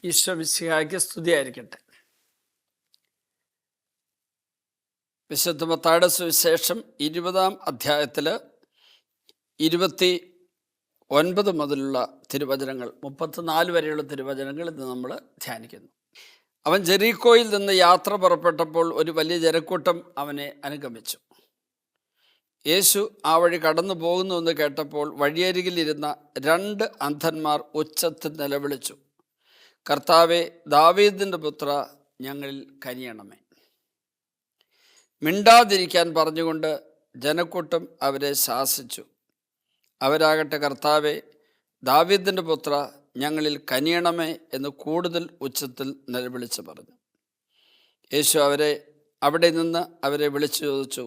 ഈശോ മിശിഹായ്ക്ക് സ്തുതിയായിരിക്കട്ടെ. വിശുദ്ധ മത്തായിയുടെ സുവിശേഷം 20-ാം അധ്യായത്തിൽ 29 മുതലുള്ള തിരുവചനങ്ങൾ, 34 വരെയുള്ള തിരുവചനങ്ങൾ ഇന്ന് നമ്മൾ ധ്യാനിക്കുന്നു. അവൻ ജെറീക്കോയിൽ നിന്ന് യാത്ര പുറപ്പെട്ടപ്പോൾ ഒരു വലിയ ജനക്കൂട്ടം അവനെ അനുഗമിച്ചു. യേശു ആ വഴി കടന്നു പോകുന്നുവെന്ന് കേട്ടപ്പോൾ വഴിയരികിലിരുന്ന 2 അന്ധന്മാർ ഉച്ചത്തിൽ നിലവിളിച്ചു, കർത്താവേ, ദാവീദിൻ്റെ പുത്ര, ഞങ്ങളിൽ കനിയണമേ. മിണ്ടാതിരിക്കാൻ പറഞ്ഞുകൊണ്ട് ജനക്കൂട്ടം അവരെ ശാസിച്ചു. അവരാകട്ടെ, കർത്താവേ, ദാവീദിൻ്റെ പുത്ര, ഞങ്ങളിൽ കനിയണമേ എന്ന് കൂടുതൽ ഉച്ചത്തിൽ നിലവിളിച്ച് പറഞ്ഞു. യേശു അവിടെ നിന്ന് അവരെ വിളിച്ചു ചോദിച്ചു,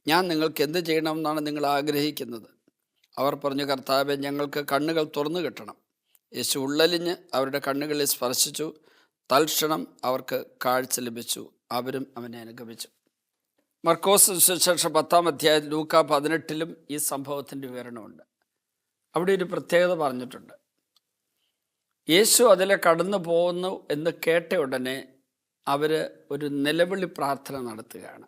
ഞാൻ നിങ്ങൾക്ക് എന്ത് ചെയ്യണമെന്നാണ് നിങ്ങൾ ആഗ്രഹിക്കുന്നത്? അവർ പറഞ്ഞു, കർത്താവേ, ഞങ്ങൾക്ക് കണ്ണുകൾ തുറന്നു കിട്ടണം. യേശു ഉള്ളലിഞ്ഞ് അവരുടെ കണ്ണുകളിൽ സ്പർശിച്ചു. തൽക്ഷണം അവർക്ക് കാഴ്ച ലഭിച്ചു. അവരും അവനെ അനുഗമിച്ചു. മർക്കോസ് സുവിശേഷം 10-ാം അധ്യായം, ലൂക്ക 18-ലും ഈ സംഭവത്തിൻ്റെ വിവരണമുണ്ട്. അവിടെ ഒരു പ്രത്യേകത പറഞ്ഞിട്ടുണ്ട്. യേശു അതിലെ കടന്നു പോകുന്നു എന്ന് കേട്ട ഉടനെ അവർ ഒരു നിലവിളി പ്രാർത്ഥന നടത്തുകയാണ്.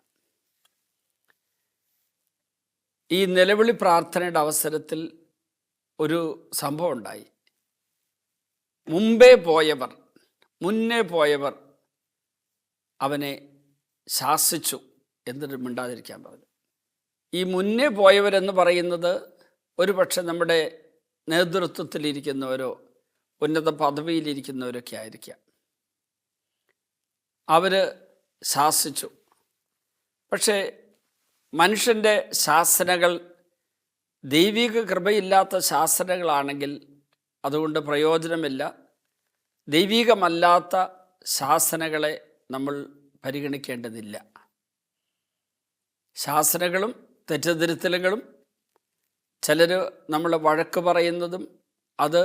ഈ നിലവിളി പ്രാർത്ഥനയുടെ അവസരത്തിൽ ഒരു സംഭവം ഉണ്ടായി. മുന്നേ പോയവർ അവനെ ശാസിച്ചു, എന്നിട്ട് മിണ്ടാതിരിക്കാൻ പറഞ്ഞു. ഈ മുന്നേ പോയവരെന്ന് പറയുന്നത് ഒരു പക്ഷെ നമ്മുടെ നേതൃത്വത്തിലിരിക്കുന്നവരോ ഉന്നത പദവിയിലിരിക്കുന്നവരൊക്കെ ആയിരിക്കാം. അവർ ശാസിച്ചു. പക്ഷേ മനുഷ്യൻ്റെ ശാസനകൾ ദൈവിക കൃപയില്ലാത്ത ശാസനകളാണെങ്കിൽ അതുകൊണ്ട് പ്രയോജനമില്ല. ദൈവികമല്ലാത്ത ശാസനകളെ നമ്മൾ പരിഗണിക്കേണ്ടതില്ല. ശാസനകളും തെറ്റിദ്ധരുത്തലുകളും ചിലർ നമ്മളെ വഴക്ക് പറയുന്നതും അത്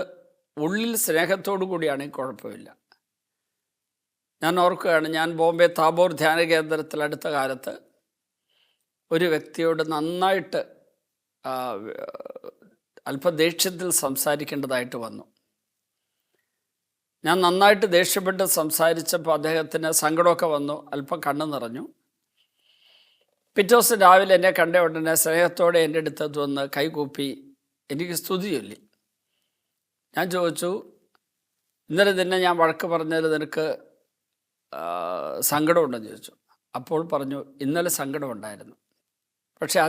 ഉള്ളിൽ സ്നേഹത്തോടു കൂടിയാണെങ്കിൽ കുഴപ്പമില്ല. ഞാൻ ഓർക്കുകയാണ്, ഞാൻ ബോംബെ താബോർ ധ്യാന കേന്ദ്രത്തിൽ അടുത്ത കാലത്ത് ഒരു വ്യക്തിയോട് നന്നായിട്ട് അല്പ ദേഷ്യത്തിൽ സംസാരിക്കേണ്ടതായിട്ട് വന്നു. ഞാൻ നന്നായിട്ട് ദേഷ്യപ്പെട്ട് സംസാരിച്ചപ്പോൾ അദ്ദേഹത്തിന് സങ്കടമൊക്കെ വന്നു, അല്പം കണ്ണു നിറഞ്ഞു. പിറ്റേ ദിവസം രാവിലെ എന്നെ കണ്ട ഉടനെ സ്നേഹത്തോടെ എൻ്റെ അടുത്ത് വന്ന് കൈകൂപ്പി എനിക്ക് സ്തുതി ചൊല്ലി. ഞാൻ ചോദിച്ചു, ഇന്നലെ തന്നെ ഞാൻ വഴക്ക് പറഞ്ഞതിൽ നിനക്ക് സങ്കടമുണ്ടെന്ന് ചോദിച്ചു. അപ്പോൾ പറഞ്ഞു, ഇന്നലെ സങ്കടമുണ്ടായിരുന്നു. പക്ഷെ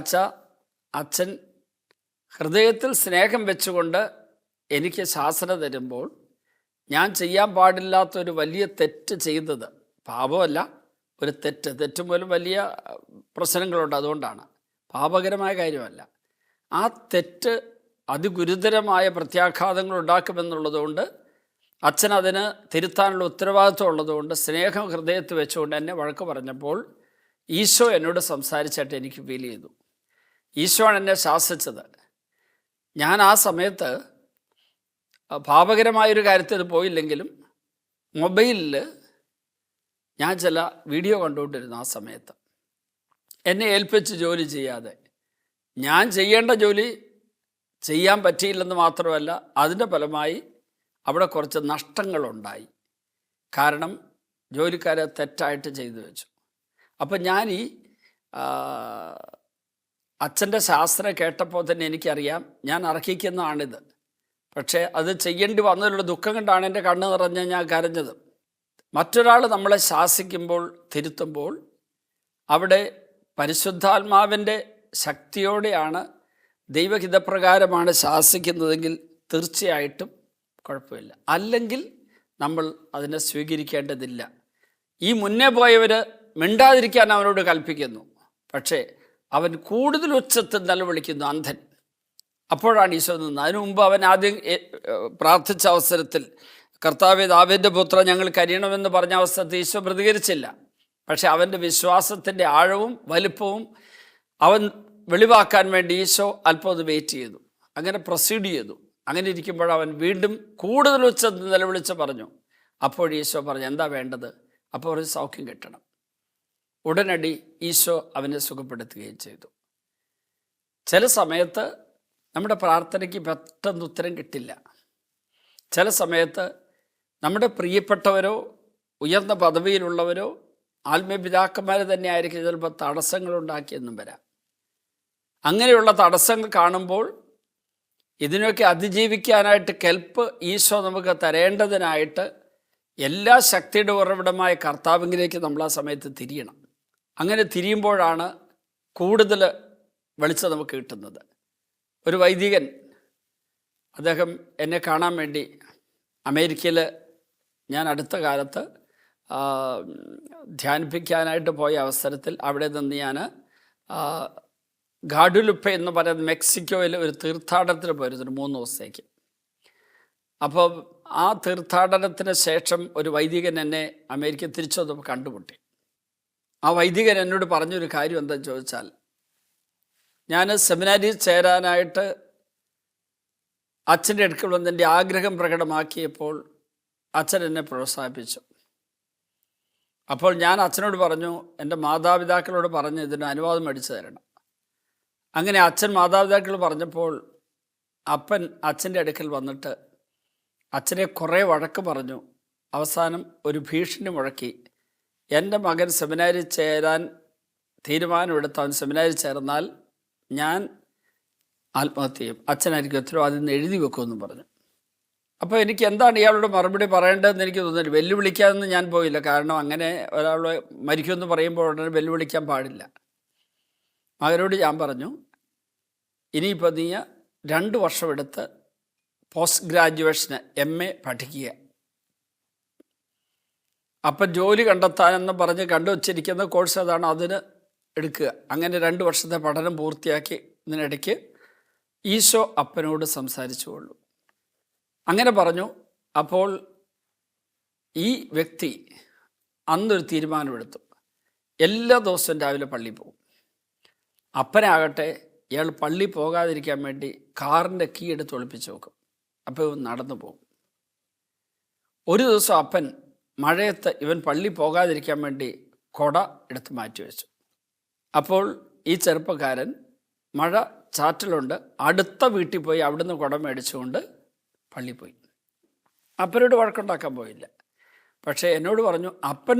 അച്ഛൻ ഹൃദയത്തിൽ സ്നേഹം വെച്ചുകൊണ്ട് എനിക്ക് ശാസന തരുമ്പോൾ ഞാൻ ചെയ്യാൻ പാടില്ലാത്തൊരു വലിയ തെറ്റ് ചെയ്തത്, പാപമല്ല, ഒരു തെറ്റ് മൂലം വലിയ പ്രശ്നങ്ങളുണ്ട്, അതുകൊണ്ടാണ്, പാപകരമായ കാര്യമല്ല. ആ തെറ്റ് അതിഗുരുതരമായ പ്രത്യാഘാതങ്ങൾ ഉണ്ടാക്കുമെന്നുള്ളതുകൊണ്ട് അച്ഛൻ അതിന് തിരുത്താനുള്ള ഉത്തരവാദിത്വം ഉള്ളതുകൊണ്ട് സ്നേഹം ഹൃദയത്തിൽ വെച്ചുകൊണ്ട് എന്നെ വഴക്ക് പറഞ്ഞപ്പോൾ ഈശോ എന്നോട് സംസാരിച്ചിട്ട് എനിക്ക് ഫീൽ ചെയ്തു. ഈശോയാണ് എന്നെ ശാസിച്ചത്. ഞാൻ ആ സമയത്ത് പാപകരമായൊരു കാര്യത്തിൽ പോയില്ലെങ്കിലും മൊബൈലിൽ ഞാൻ ചില വീഡിയോ കണ്ടുകൊണ്ടിരുന്നു. ആ സമയത്ത് എന്നെ ഏൽപ്പിച്ച് ജോലി ചെയ്യാതെ ഞാൻ ചെയ്യേണ്ട ജോലി ചെയ്യാൻ പറ്റിയില്ലെന്ന് മാത്രമല്ല, അതിൻ്റെ ഫലമായി അവിടെ കുറച്ച് നഷ്ടങ്ങളുണ്ടായി. കാരണം ജോലിക്കാരെ തെറ്റായിട്ട് ചെയ്തു വെച്ചു. അപ്പം ഞാൻ ഈ അച്ഛൻ്റെ ശാസ്ത്രം കേട്ടപ്പോൾ തന്നെ എനിക്കറിയാം ഞാൻ അർഹിക്കുന്നതാണിത്. പക്ഷേ അത് ചെയ്യേണ്ടി വന്നതിലുള്ള ദുഃഖം കൊണ്ടാണ് എൻ്റെ കണ്ണ് നിറഞ്ഞ് ഞാൻ കരഞ്ഞത്. മറ്റൊരാൾ നമ്മളെ ശാസിക്കുമ്പോൾ, തിരുത്തുമ്പോൾ അവിടെ പരിശുദ്ധാത്മാവിൻ്റെ ശക്തിയോടെയാണ്, ദൈവഹിതപ്രകാരമാണ് ശാസിക്കുന്നതെങ്കിൽ തീർച്ചയായിട്ടും കുഴപ്പമില്ല. അല്ലെങ്കിൽ നമ്മൾ അതിനെ സ്വീകരിക്കേണ്ടതില്ല. ഈ മുന്നേ പോയവർ മിണ്ടാതിരിക്കാൻ അവനോട് കൽപ്പിക്കുന്നു, പക്ഷേ അവൻ കൂടുതൽ ഉച്ചത്തിൽ നിലവിളിക്കുന്നു, അന്ധൻ. അപ്പോഴാണ് ഈശോ നിന്നത്. അതിനു മുമ്പ് അവൻ ആദ്യം പ്രാർത്ഥിച്ച അവസരത്തിൽ, കർത്താവേ, ദാവീദിന്റെ പുത്ര, ഞങ്ങൾ കനിയണമെന്ന് പറഞ്ഞ അവസരത്തിൽ ഈശോ പ്രതികരിച്ചില്ല. പക്ഷെ അവൻ്റെ വിശ്വാസത്തിൻ്റെ ആഴവും വലുപ്പവും അവൻ വെളിവാക്കാൻ വേണ്ടി ഈശോ അല്പം അത് വെയിറ്റ് ചെയ്തു. അങ്ങനെ പ്രൊസീഡ് ചെയ്തു. അങ്ങനെ ഇരിക്കുമ്പോൾ അവൻ വീണ്ടും കൂടുതൽ ഉച്ചത്തിൽ നിലവിളിച്ച് പറഞ്ഞു. അപ്പോൾ ഈശോ പറഞ്ഞു, എന്താ വേണ്ടത്? അപ്പോൾ ഒരു സൗഖ്യം കിട്ടണം. ഉടനടി ഈശോ അവനെ സുഖപ്പെടുത്തുകയും ചെയ്തു. ചില സമയത്ത് നമ്മുടെ പ്രാർത്ഥനയ്ക്ക് പെട്ടെന്ന് ഉത്തരം കിട്ടില്ല. ചില സമയത്ത് നമ്മുടെ പ്രിയപ്പെട്ടവരോ ഉയർന്ന പദവിയിലുള്ളവരോ ആത്മീയ പിതാക്കന്മാർ തന്നെ ആയിരിക്കും ചിലപ്പോൾ തടസ്സങ്ങളുണ്ടാക്കിയെന്നും വരാം. അങ്ങനെയുള്ള തടസ്സങ്ങൾ കാണുമ്പോൾ ഇതിനൊക്കെ അതിജീവിക്കാനായിട്ട് കെൽപ്പ് ഈശോ നമുക്ക് തരേണ്ടതിനായിട്ട് എല്ലാ ശക്തിയുടെ ഉറവിടമായ കർത്താവിലേക്ക് നമ്മൾ ആ സമയത്ത് തിരിയണം. അങ്ങനെ തിരിയുമ്പോഴാണ് കൂടുതൽ വെളിച്ചം നമുക്ക് കിട്ടുന്നത്. ഒരു വൈദികൻ, അദ്ദേഹം എന്നെ കാണാൻ വേണ്ടി അമേരിക്കയിൽ ഞാൻ അടുത്ത കാലത്ത് ധ്യാനിപ്പിക്കാനായിട്ട് പോയ അവസരത്തിൽ അവിടെ നിന്ന് ഞാൻ ഗാഡുലുപ്പ എന്ന് പറയുന്ന മെക്സിക്കോയിൽ ഒരു തീർത്ഥാടനത്തിന് പോയിരുന്നു 3 ദിവസത്തേക്ക്. അപ്പോൾ ആ തീർത്ഥാടനത്തിന് ശേഷം ഒരു വൈദികൻ എന്നെ അമേരിക്ക തിരിച്ചു വന്നപ്പോൾ കണ്ടുമുട്ടി. ആ വൈദികൻ എന്നോട് പറഞ്ഞൊരു കാര്യം എന്താണെന്ന് ചോദിച്ചാൽ, ഞാൻ സെമിനാരിയിൽ ചേരാനായിട്ട് അച്ഛൻ്റെ അടുക്കൽ വന്ന് എൻ്റെ ആഗ്രഹം പ്രകടമാക്കിയപ്പോൾ അച്ഛൻ എന്നെ പ്രോത്സാഹിപ്പിച്ചു. അപ്പോൾ ഞാൻ അച്ഛനോട് പറഞ്ഞു, എൻ്റെ മാതാപിതാക്കളോട് പറഞ്ഞ് ഇതിന് അനുവാദം മേടിച്ചു തരണം. അങ്ങനെ അച്ഛൻ മാതാപിതാക്കൾ പറഞ്ഞപ്പോൾ അപ്പൻ അച്ഛൻ്റെ അടുക്കൽ വന്നിട്ട് അച്ഛനെ കുറേ വഴക്ക് പറഞ്ഞു. അവസാനം ഒരു ഭീഷണി മുഴക്കി, എൻ്റെ മകൻ സെമിനാരിൽ ചേരാൻ തീരുമാനമെടുത്ത് അവൻ സെമിനാരിൽ ചേർന്നാൽ ഞാൻ ആത്മഹത്യ ചെയ്യും, അച്ഛനായിരിക്കും ഉത്തരവാദിത്വം എന്ന് എഴുതി വെക്കുമെന്നും പറഞ്ഞു. അപ്പോൾ എനിക്ക് എന്താണ് ഇയാളോട് മറുപടി പറയേണ്ടതെന്ന് എനിക്ക് തോന്നുന്നില്ല. വെല്ലുവിളിക്കാമെന്ന് ഞാൻ പോയില്ല, കാരണം അങ്ങനെ ഒരാൾ മരിക്കുമെന്ന് പറയുമ്പോൾ ഉടനെ വെല്ലുവിളിക്കാൻ പാടില്ല. മകനോട് ഞാൻ പറഞ്ഞു, ഇനിയിപ്പോൾ നീ 2 വർഷം എടുത്ത് പോസ്റ്റ് ഗ്രാജുവേഷന് MA പഠിക്കുക. അപ്പം ജോലി കണ്ടെത്താനെന്ന് പറഞ്ഞ് കണ്ടുവച്ചിരിക്കുന്ന കോഴ്സ് അതാണ്, അതിന് എടുക്കുക. അങ്ങനെ 2 വർഷത്തെ പഠനം പൂർത്തിയാക്കി ഇതിനിടയ്ക്ക് ഈശോ അപ്പനോട് സംസാരിച്ചുകൊള്ളൂ അങ്ങനെ പറഞ്ഞു. അപ്പോൾ ഈ വ്യക്തി അന്നൊരു തീരുമാനമെടുത്തു, എല്ലാ ദിവസവും രാവിലെ പള്ളിയിൽ പോകും. അപ്പനാകട്ടെ ഇയാൾ പള്ളി പോകാതിരിക്കാൻ വേണ്ടി കാറിൻ്റെ കീ എടുത്ത് ഒളിപ്പിച്ച് വെക്കും. അപ്പോൾ ഇവൻ നടന്നു പോകും. ഒരു ദിവസം അപ്പൻ മഴയത്ത് ഇവൻ പള്ളി പോകാതിരിക്കാൻ വേണ്ടി കുട എടുത്ത് മാറ്റി വെച്ചു. അപ്പോൾ ഈ ചെറുപ്പക്കാരൻ മഴ ചാറ്റലുണ്ട്, അടുത്ത വീട്ടിൽ പോയി അവിടുന്ന് കുട മേടിച്ചുകൊണ്ട് പള്ളി പോയി. അപ്പനോട് വഴക്കുണ്ടാക്കാൻ പോയില്ല. പക്ഷേ എന്നോട് പറഞ്ഞു, അപ്പൻ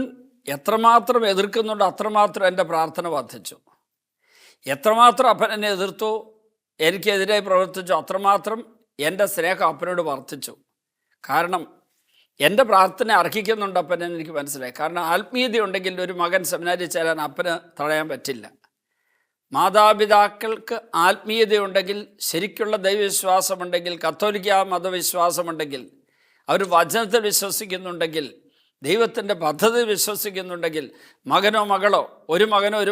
എത്രമാത്രം എതിർക്കുന്നുണ്ടോ അത്രമാത്രം എൻ്റെ പ്രാർത്ഥന വർദ്ധിച്ചു. എത്രമാത്രം അപ്പൻ എന്നെ എതിർത്തു, എനിക്കെതിരായി പ്രവർത്തിച്ചു, അത്രമാത്രം എൻ്റെ സ്നേഹം അപ്പനോട് വർദ്ധിച്ചു. കാരണം എൻ്റെ പ്രാർത്ഥന അർഹിക്കുന്നുണ്ട് അപ്പൻ എന്ന് എനിക്ക് മനസ്സിലായി. കാരണം ആത്മീയത ഉണ്ടെങ്കിൽ ഒരു മകൻ സെമിനാരിൽ ചേരാൻ അപ്പന് തടയാൻ പറ്റില്ല. മാതാപിതാക്കൾക്ക് ആത്മീയതയുണ്ടെങ്കിൽ, ശരിക്കുള്ള ദൈവവിശ്വാസമുണ്ടെങ്കിൽ, കത്തോലിക്ക മതവിശ്വാസമുണ്ടെങ്കിൽ, അവർ വചനത്തിൽ വിശ്വസിക്കുന്നുണ്ടെങ്കിൽ, ദൈവത്തിൻ്റെ പദ്ധതി വിശ്വസിക്കുന്നുണ്ടെങ്കിൽ, മകനോ മകളോ ഒരു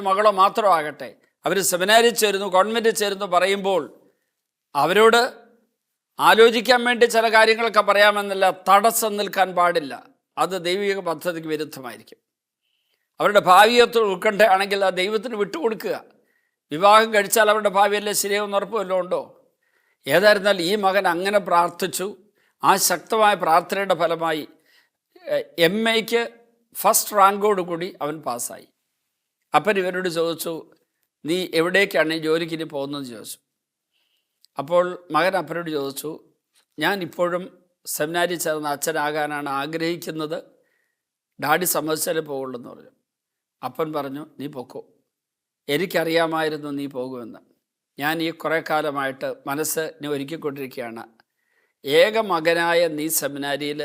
മകളോ മാത്രമാകട്ടെ അവർ സെമിനാരിൽ ചേരുന്നു, ഗവൺമെൻറ്റിൽ ചേരുന്നു പറയുമ്പോൾ അവരോട് ആലോചിക്കാൻ വേണ്ടി ചില കാര്യങ്ങളൊക്കെ പറയാമെന്നല്ല, തടസ്സം നിൽക്കാൻ പാടില്ല. അത് ദൈവിക പദ്ധതിക്ക് വിരുദ്ധമായിരിക്കും. അവരുടെ ഭാവിയത്ത് ഉൾക്കൊണ്ടയാണെങ്കിൽ ആ ദൈവത്തിന് വിട്ടുകൊടുക്കുക. വിവാഹം കഴിച്ചാൽ അവരുടെ ഭാവിയല്ലേ ശരിയാവുന്ന ഉറപ്പ് വല്ലതും ഉണ്ടോ? ഏതായിരുന്നാൽ ഈ മകൻ അങ്ങനെ പ്രാർത്ഥിച്ചു. ആ ശക്തമായ പ്രാർത്ഥനയുടെ ഫലമായി MAക്ക് ഫസ്റ്റ് റാങ്കോടുകൂടി അവൻ പാസ്സായി. അപ്പൻ ഇവരോട് ചോദിച്ചു, നീ എവിടേക്കാണ് ഈ ജോലിക്ക് ഇനി പോകുന്നതെന്ന് ചോദിച്ചു. അപ്പോൾ മകൻ അപ്പനോട് ചോദിച്ചു, ഞാൻ ഇപ്പോഴും സെമിനാരിൽ ചേർന്ന് അച്ഛനാകാനാണ് ആഗ്രഹിക്കുന്നത്, ഡാഡി സമ്മതിച്ചാലേ പോകുള്ളൂ എന്ന് പറഞ്ഞു. അപ്പൻ പറഞ്ഞു, നീ പൊക്കോ, എനിക്കറിയാമായിരുന്നു നീ പോകുമെന്ന്. ഞാൻ ഈ കുറേ കാലമായിട്ട് മനസ്സ് നീ ഒരുക്കിക്കൊണ്ടിരിക്കുകയാണ്. ഏക മകനായ നീ സെമിനാരിയിൽ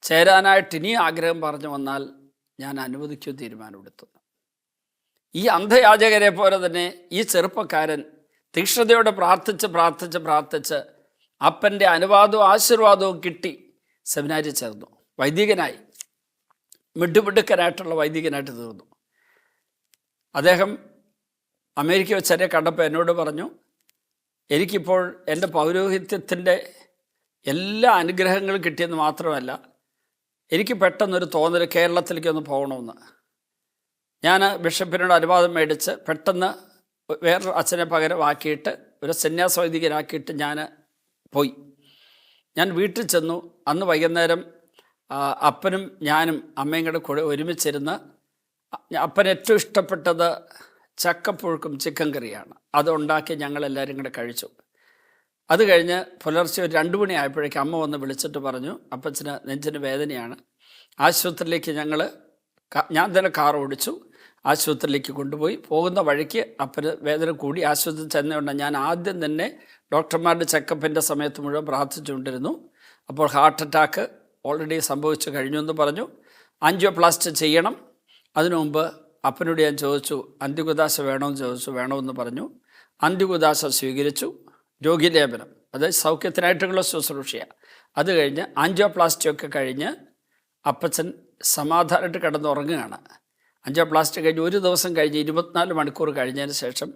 ചേരാനായിട്ട് ഇനി ആഗ്രഹം പറഞ്ഞു വന്നാൽ ഞാൻ അനുവദിക്കും തീരുമാനമെടുത്തു. ഈ അന്ധയാചകരെ പോലെ തന്നെ ഈ ചെറുപ്പക്കാരൻ തീക്ഷ്ണതയോടെ പ്രാർത്ഥിച്ച് അപ്പൻ്റെ അനുവാദവും ആശീർവാദവും കിട്ടി സെമിനാരിൽ ചേർന്നു. വൈദികനായി, മിടുമിടുക്കനായിട്ടുള്ള വൈദികനായിട്ട് തീർന്നു. അദ്ദേഹം അമേരിക്ക വെച്ച് എന്നെ കണ്ടപ്പോൾ എന്നോട് പറഞ്ഞു, എനിക്കിപ്പോൾ എൻ്റെ പൗരോഹിത്യത്തിൻ്റെ എല്ലാ അനുഗ്രഹങ്ങളും കിട്ടിയെന്ന് മാത്രമല്ല, എനിക്ക് പെട്ടെന്നൊരു തോന്നൽ കേരളത്തിലേക്കൊന്ന് പോകണമെന്ന്. ഞാൻ ബിഷപ്പിനോട് അനുവാദം മേടിച്ച് പെട്ടെന്ന് വേറൊരു അച്ഛനെ പകരമാക്കിയിട്ട് ഒരു സന്യാസ വൈദികനാക്കിയിട്ട് ഞാൻ പോയി. ഞാൻ വീട്ടിൽ ചെന്നു. അന്ന് വൈകുന്നേരം അപ്പനും ഞാനും അമ്മയും കൂടെ ഒരുമിച്ചിരുന്ന്, അപ്പന് ഏറ്റവും ഇഷ്ടപ്പെട്ടത് ചക്കപ്പുഴുക്കും ചിക്കൻ കറിയാണ്. അതുണ്ടാക്കി ഞങ്ങളെല്ലാവരും കൂടെ കഴിച്ചു. അത് കഴിഞ്ഞ് പുലർച്ചെ ഒരു 2 മണി ആയപ്പോഴേക്കും അമ്മ വന്ന് വിളിച്ചിട്ട് പറഞ്ഞു, അപ്പച്ചന് നെഞ്ചിന് വേദനയാണ്, ആശുപത്രിയിലേക്ക് ഞാൻ തന്നെ കാർ ഓടിച്ചു, ആശുപത്രിയിലേക്ക് കൊണ്ടുപോയി. പോകുന്ന വഴിക്ക് അപ്പന് വേദന കൂടി. ആശുപത്രിയിൽ ചെന്നുകൊണ്ട് ഞാൻ ആദ്യം തന്നെ ഡോക്ടർമാരുടെ ചെക്കപ്പിൻ്റെ സമയത്ത് മുഴുവൻ പ്രാർത്ഥിച്ചുകൊണ്ടിരുന്നു. അപ്പോൾ ഹാർട്ട് അറ്റാക്ക് ഓൾറെഡി സംഭവിച്ചു കഴിഞ്ഞു എന്ന് പറഞ്ഞു. ആൻജിയോപ്ലാസ്റ്റ് ചെയ്യണം. അതിനു മുമ്പ് അപ്പനോട് ഞാൻ ചോദിച്ചു, അന്ത്യകുദാശ വേണമെന്ന് ചോദിച്ചു. വേണമെന്ന് പറഞ്ഞു. അന്ത്യകുദാശ സ്വീകരിച്ചു. രോഗീലേപനം, അത് സൗഖ്യത്തിനായിട്ടുള്ള ശുശ്രൂഷയാണ്. അത് കഴിഞ്ഞ് ആൻജിയോപ്ലാസ്റ്റിയൊക്കെ കഴിഞ്ഞ് അപ്പച്ചൻ സമാധാനമായിട്ട് കിടന്നുറങ്ങുകയാണ്. ആൻജിയോപ്ലാസ്റ്റി കഴിഞ്ഞ് ഒരു ദിവസം കഴിഞ്ഞ് 24 മണിക്കൂർ കഴിഞ്ഞതിന് ശേഷം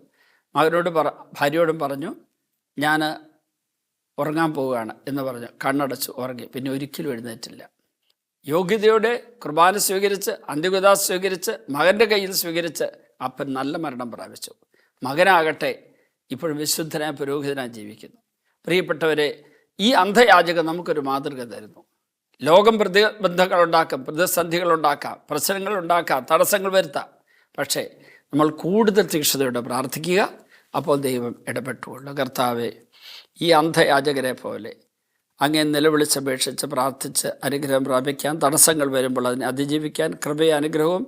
ഭാര്യയോടും പറഞ്ഞു, ഞാൻ ഉറങ്ങാൻ പോവുകയാണ് എന്ന് പറഞ്ഞു. കണ്ണടച്ചു ഉറങ്ങി. പിന്നെ ഒരിക്കലും എഴുന്നേറ്റില്ല. യോഗ്യതയോടെ കുർബാന സ്വീകരിച്ച്, അന്ത്യകുദാശ സ്വീകരിച്ച്, മകൻ്റെ കയ്യിൽ സ്വീകരിച്ച് അപ്പൻ നല്ല മരണം പ്രാപിച്ചു. മകനാകട്ടെ ഇപ്പോഴും വിശുദ്ധനായ പുരോഹിതനായി ജീവിക്കുന്നു. പ്രിയപ്പെട്ടവരെ, ഈ അന്ധയാചകൻ നമുക്കൊരു മാതൃക തരുന്നു. ലോകം പ്രതിബന്ധങ്ങളുണ്ടാക്കാം, പ്രതിസന്ധികളുണ്ടാക്കാം, പ്രശ്നങ്ങളുണ്ടാക്കാം, തടസ്സങ്ങൾ വരുത്താം. പക്ഷേ നമ്മൾ കൂടുതൽ തീക്ഷ്ണതയോടെ പ്രാർത്ഥിക്കുക. അപ്പോൾ ദൈവം ഇടപെട്ടുകൊള്ളു. കർത്താവേ, ഈ അന്ധയാചകരെ പോലെ അങ്ങേ നിലവിളിച്ചപേക്ഷിച്ച് പ്രാർത്ഥിച്ച് അനുഗ്രഹം പ്രാപിക്കാൻ, തടസ്സങ്ങൾ വരുമ്പോൾ അതിനെ അതിജീവിക്കാൻ കൃപയും അനുഗ്രഹവും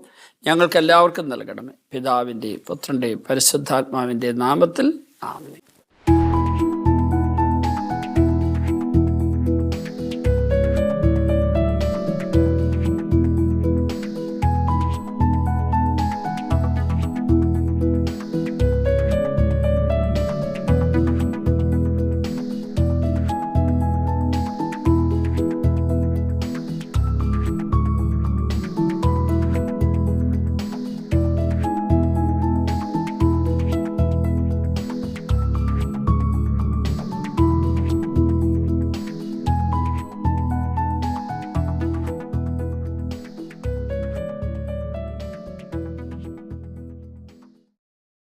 ഞങ്ങൾക്കെല്ലാവർക്കും നൽകണമേ. പിതാവിൻ്റെയും പുത്രൻ്റെയും പരിശുദ്ധാത്മാവിൻ്റെയും നാമത്തിൽ ആമേൻ.